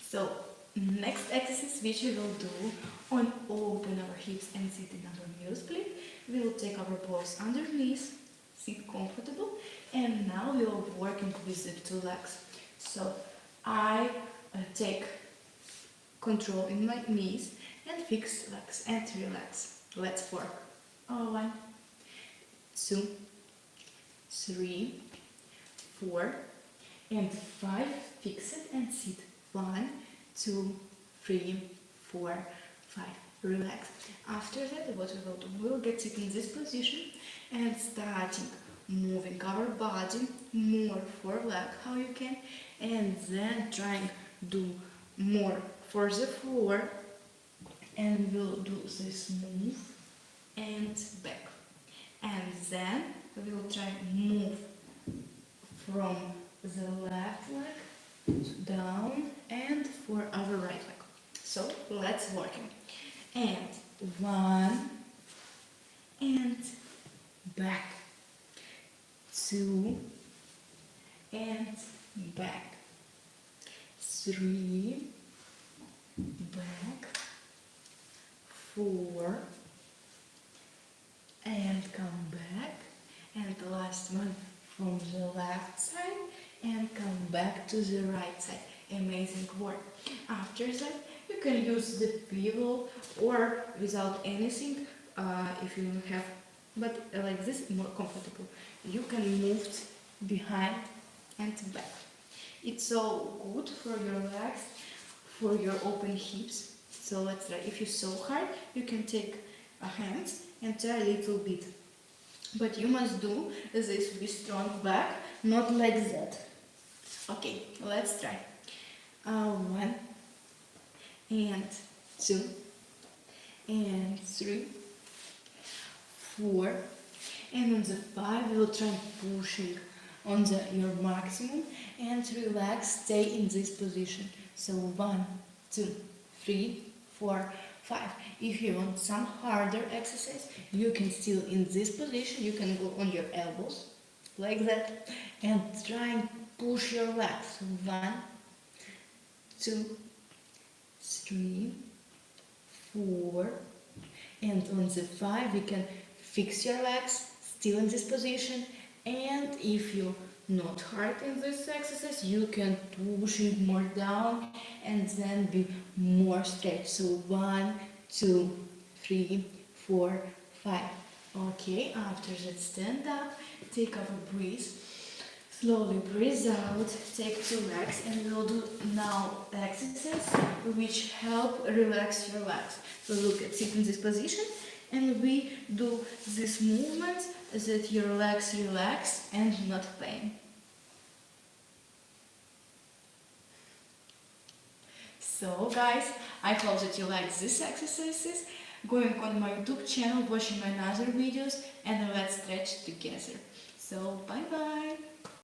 So next exercise which we will do on open our hips and sit in our mirror split, we will take our balls underneath, sit comfortable, and now we are working with the two legs. So I take control in my knees and fix legs and relax. Let's work. 1, 2, 3, 4 and 5. Fix it and sit. 1, 2, 3, 4, 5. Relax. After that, what we will do? We will get it in this position and starting moving our body more forward how you can, and then trying do more for the floor, and we'll do this move and back, and then we will try move from the left leg down and for our right leg. So let's work it. And 1 and back, 2 and back, 3 back, 4 and come back, and the last one from the left side and come back to the right side. Amazing work. After that, you can use the pillow or without anything if you have, but like this more comfortable. You can move behind and back. It's so good for your legs, for your open hips. So let's try. If you're so hard, you can take a hands and try a little bit. But you must do this with strong back, not like that. Okay, let's try. 1 and 2 and 3, 4, and on the 5 we will try pushing on your maximum and relax. Stay in this position. So 1, 2, 3, 4, 5. If you want some harder exercise, you can still in this position. You can go on your elbows like that and try and push your legs. 1, 2, 3, 4, and on the 5 you can fix your legs still in this position, and if you're not hard in this exercise, you can push it more down and then be more straight. So 1, 2, 3, 4, 5. Okay, after that stand up, take a breath. Slowly breathe out, take 2 legs, and we'll do now exercise which help relax your legs. So look at sit in this position, and we do this movement that your legs relax and not pain. So guys, I hope that you like these exercises. Going on my YouTube channel, watching my other videos, and let's stretch together. So bye bye.